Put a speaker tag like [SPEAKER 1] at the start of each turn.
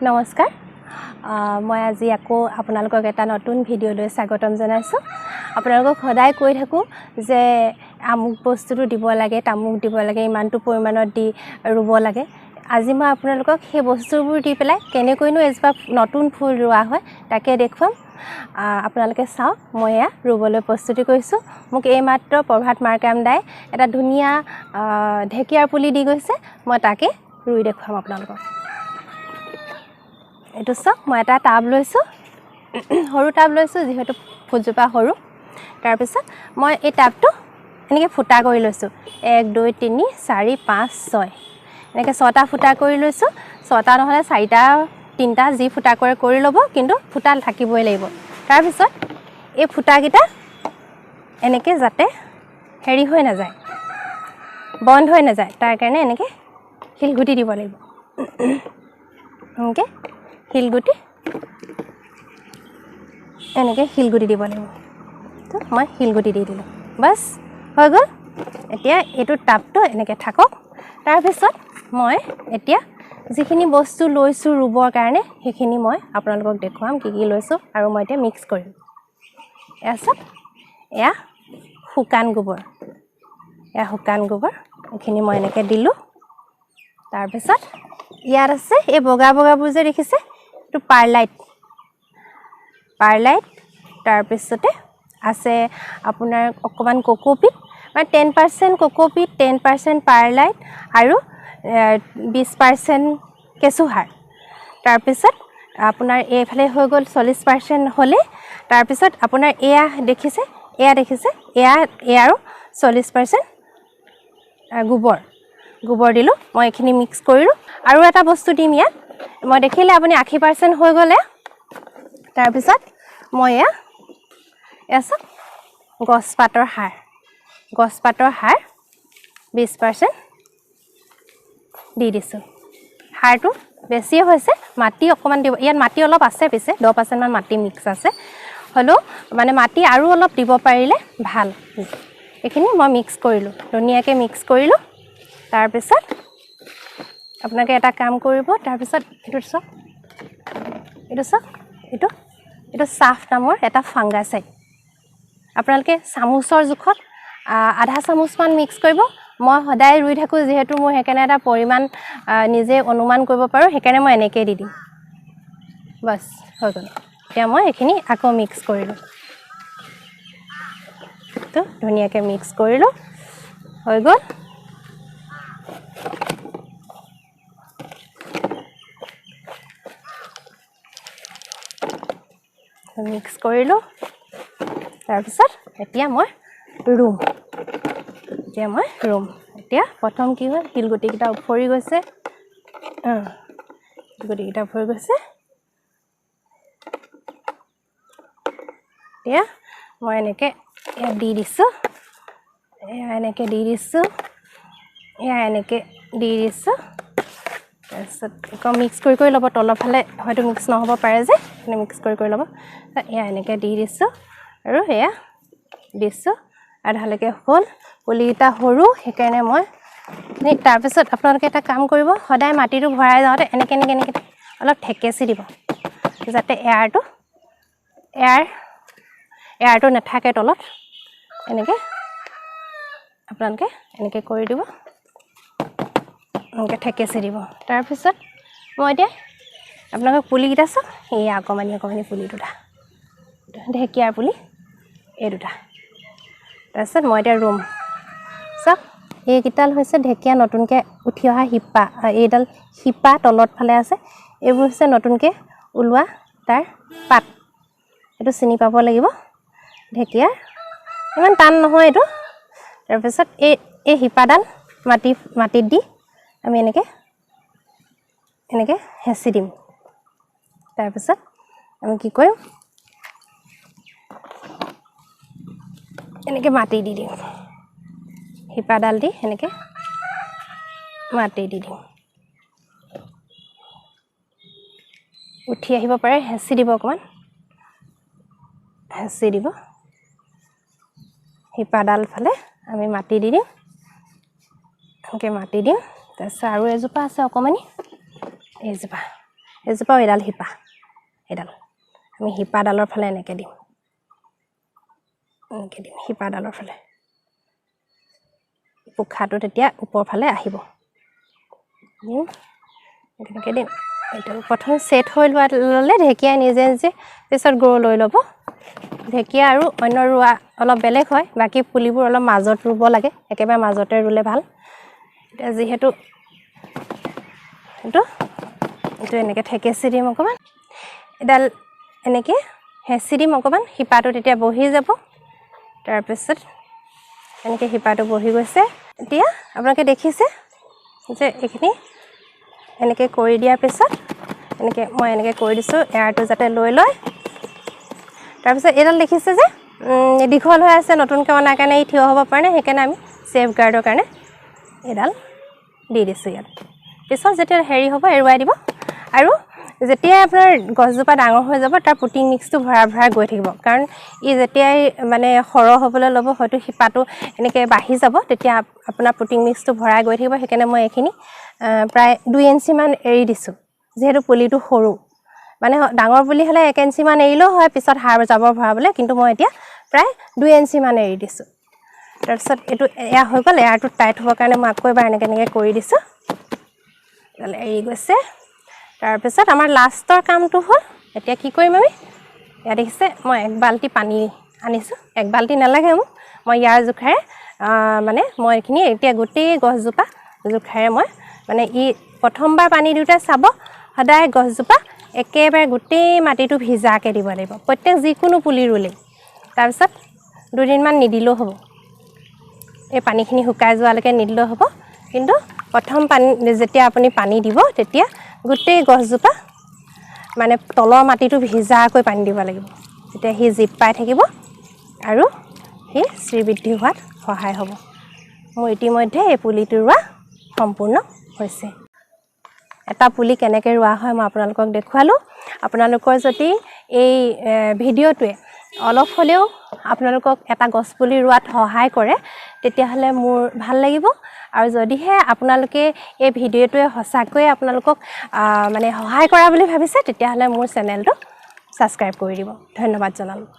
[SPEAKER 1] নমস্কাৰ মই আজি আকৌ আপোনালোকক এটা নতুন ভিডিও লৈ স্বাগতম জনাইছো আপোনালোকক সদায় কৈ থাকো যে আমুক বস্তুটো দিব লাগে তামুক দিব লাগে ইমানটো পৰিমাণত দি ৰুব লাগে আজি মই আপোনালোকক সেই বস্তুবোৰ দি পেলাই কেনেকৈনো এজবা নতুন ফুল ৰোৱা হয় তাকে দেখুৱাম আপোনালোকে চাওক মই এয়া ৰুবলৈ প্ৰস্তুতি কৰিছো মোক এই মাত্ৰ প্ৰভাত মাৰ্কাম দাই এটা ধুনীয়া ঢেকিয়াৰ পুলি দি গৈছে মই তাকে ৰুই দেখুৱাম আপোনালোকক এটো সব মই এটা টাব লৈছো হৰু টাব লৈছো যেহেতু ফুলজোপা হৰু তাৰ পিছত মই এই টাবটো এনেকৈ ফুটা কৰি লৈছো 1 2 3 4 5 6 এনেকৈ 6টা ফুটা কৰি লৈছো 6টা নহলে 4টা 3টা যি ফুটা কৰি লব কিন্তু ফুটা থাকিবই লাগিব তাৰ পিছত এই ফুটা গিটা এনেকৈ যাতে হেৰি হৈ না যায় বন্ধ হৈ না যায় তাৰ কাৰণে এনেকৈ হিলগুটি দিব লাগিব এনেকৈ হিলগুটি এনেকৈ হিলগুটি দিব লাগিব তো মই হিলগুটি দি দিলোঁ বাস হৈ গ'ল এতিয়া এইটো টাবটো এনেকৈ থাকক তাৰ পিছত মই এতিয়া যিখিনি বস্তু লৈছো ৰুবৰ কাৰণে সেইখিনি মই আপোনালোকক দেখুৱাম কি কি লৈছো আৰু মই এতিয়া মিক্স কৰিম এয়া শুকান গোবৰ এইখিনি মই এনেকৈ দিলোঁ তাৰ পিছত ইয়াত আছে এই বগা বগাবোৰ যে দেখিছে to perlite তাৰ পিছতে আছে আপোনাৰ অকমান cocopeat মানে 10% cocopeat 10% perlite আৰু 20% কেঁচুসাৰ তাৰ পিছত আপোনাৰ এইফালে হৈ গ'ল 40% হলে তাৰ পিছত আপোনাৰ এয়া দেখিছে এয়া আৰু 40% গোবৰ দিলোঁ মই এখিনি মিক্স কৰিলোঁ আৰু এটা বস্তু দিম ইয়াত মই দেখিলে আপুনি 80% হৈ গলে তাৰ পিছত মই এসব গছপাতৰ হাড় 20% দি দিছো হাড়টো বেছি হৈছে মাটি অকমান দিব ইয়াত মাটি অলপ আছে পিছে 10% মান মাটি মিক্স আছে হলো মানে মাটি আৰু অলপ দিব পাৰিলে ভাল এখিনি মই মিক্স কৰিলো ধুনিয়াকে মিক্স কৰিলো তাৰ পিছত আপোনাকে এটা কাম কৰিব তাৰ পিছত এটো সাফ নামৰ এটা ফাংগাসাইড আপোনালোকে চামুচৰ জুখত আধা চামুচ মান মিক্স কৰিব মই সদায় ৰুই থাকো যেহেতু মই হেকানে এটা পৰিমাণ নিজে অনুমান কৰিব পাৰো হেকানে মই এনেকে দি দিম বাস হৈ গ'ল এতিয়া মই এখিনি আকৌ মিক্স কৰিলো তো ধুনিয়াকে মিক্স কৰিলো হৈ গ'ল মিক্স কৰিলো তাৰ পিছত এতিয়া মই ৰুম এতিয়া প্ৰথম কি হ'ল হিলগুটি কিটা উপৰি গৈছে এতিয়া মই এনেকে দি দিছো এনেকে দি দিছো তাৰপিছত একদম মিক্স কৰি ল'ব তলৰ ফালে হয়তো মিক্স নহব পাৰে যে মিক্স কৰি ল'ব এয়া এনেকে দি দিছো আৰু এয়া দিছো আধালৈকে হ'ল পুলিটা হৰু হেকাৰণে মই তাৰ পিছত আপোনালোকে এটা কাম কৰিব সদায় মাটিটো ভৰাই যাওঁতে এনেকে অলপ ঠেকেচি দিব যাতে এয়াৰটো নাথাকে তলত এনেকে আপোনালোকে এনেকে কৰি দিব এনেকে ঠেকেচি দিব তাৰ পিছত মই এতিয়া আপোনালোকক পুলি কিটা চাওক এই অকমানি পুলি দুটা ঢেকিয়াৰ পুলি এই দুটা তাৰপিছত মই এতিয়া ৰুম চাওক এই কিটাল হৈছে ঢেকিয়া নতুনকে উঠি অহা হিপা এইডাল হিপা তলত ফালে আছে এইবোৰ হৈছে নতুনকে ওলোৱা তাৰ পাত এটো চিনি পাব লাগিব ঢেকিয়া ইমান টান নহয় এটো তাৰপিছত এই হিপাডাল মাটিত দি আমি এনেকে হেঁচি দিম তাৰপিছত আমি কি কৰিম এনেকে মাটি দি দিম হিপাডাল দি এনেকে মাটি দি দিম উঠি আহিব পাৰে হেঁচি দিব অকমান হিপাডাল ফালে আমি মাটি দি দিম এনেকে মাটি দিম তাৰপিছত আৰু এজোপা আছে অকমানি এইজোপা এজোপা এডাল শিপা এডাল আমি শিপাডালৰ ফালে এনেকৈ দিম শিপাডালৰ ফালে পোখাটো তেতিয়া ওপৰ ফালে আহিব এনেকৈ দিম এইটো প্ৰথম সেট হৈ ল'লে ঢেকীয়া নিজে নিজে পিছত গ্ৰ' লৈ ল'ব ঢেকীয়া আৰু অন্য ৰোৱা অলপ বেলেগ হয় বাকী পুলিবোৰ অলপ মাজত ৰুব লাগে একেবাৰে মাজতে ৰুলে ভাল এতিয়া যিহেতু এইটো এনেকৈ ঠেকেচি দিম অকণমান এডাল এনেকৈ হেঁচি দিম অকণমান শিপাটো তেতিয়া বহি যাব তাৰপিছত এনেকৈ শিপাটো বহি গৈছে এতিয়া আপোনালোকে দেখিছে যে এইখিনি এনেকৈ কৰি দিয়াৰ পিছত মই এনেকৈ কৰি দিছোঁ এয়াৰটো যাতে লৈ লয় তাৰপিছত এইডাল দেখিছে যে দীঘল হৈ আছে নতুনকৈ অনাৰ কাৰণে ই থিয় হ'ব পৰা নাই সেইকাৰণে আমি ছেফ গাৰ্ডৰ কাৰণে এইডাল দি দিছোঁ ইয়াত পিছত যেতিয়া হেৰি হ'ব এৰুৱাই দিব আৰু যেতিয়া আপোনাৰ গছজোপা ডাঙৰ হৈ যাব তাৰ পুটিং মিক্সটো ভৰাই গৈ থাকিব কাৰণ ই যেতিয়াই মানে সৰহ হ'বলৈ ল'ব হয়তো শিপাটো এনেকৈ বাঢ়ি যাব তেতিয়া আপোনাৰ পুটিং মিক্সটো ভৰাই গৈ থাকিব সেইকাৰণে মই এইখিনি প্ৰায় 2 ইঞ্চিমান এৰি দিছোঁ যিহেতু পুলিটো সৰু মানে ডাঙৰ পুলি হ'লে 1 ইঞ্চিমান এৰিলেও হয় পিছত সাৰ যাব ভৰাবলৈ কিন্তু মই এতিয়া প্ৰায় 2 ইঞ্চিমান এৰি দিছোঁ তাৰপিছত এইটো এয়া হৈ গ'ল এয়াৰটো টাইট হ'বৰ কাৰণে মই আকৌ এবাৰ এনেকৈ কৰি দিছোঁ এৰি গৈছে তাৰপিছত আমাৰ লাষ্টৰ কামটো হ'ল এতিয়া কি কৰিম আমি ইয়াত দেখিছে মই 1 বাল্টি পানী আনিছোঁ 1 বাল্টি নালাগে মোক মই ইয়াৰ জোখাৰে মানে মই এইখিনি এতিয়া গোটেই গছজোপা জোখাৰে মই মানে ই প্ৰথমবাৰ পানী দিওঁতে চাব সদায় গছজোপা একেবাৰে গোটেই মাটিটো ভিজাকৈ দিব লাগিব প্ৰত্যেক যিকোনো পুলি ৰুলেই তাৰপিছত 2 দিনমান নিদিলেও হ'ব এই পানীখিনি শুকাই যোৱালৈকে নিদিলেও হ'ব কিন্তু প্ৰথম পানী যেতিয়া আপুনি পানী দিব তেতিয়া গোটেই গছজোপা মানে তলৰ মাটিটো ভিজাকৈ পানী দিব লাগিব তেতিয়া সি জিপ পাই থাকিব আৰু সি শ্ৰীবৃদ্ধি হোৱাত সহায় হ'ব মোৰ ইতিমধ্যে এই পুলিটো ৰোৱা সম্পূৰ্ণ হৈছে এটা পুলি কেনেকৈ ৰোৱা হয় মই আপোনালোকক দেখুৱালোঁ আপোনালোকৰ যদি এই ভিডিঅ'টোৱে অলপ হ'লেও আপোনালোকক এটা গছ পুলি ৰোৱাত সহায় কৰে তেতিয়াহ'লে মোৰ ভাল লাগিব আৰু যদিহে আপোনালোকে এই ভিডিঅ'টোৱে সঁচাকৈয়ে আপোনালোকক মানে সহায় কৰা বুলি ভাবিছে তেতিয়াহ'লে মোৰ চেনেলটো ছাবস্ক্ৰাইব কৰি দিব ধন্যবাদ জনালোঁ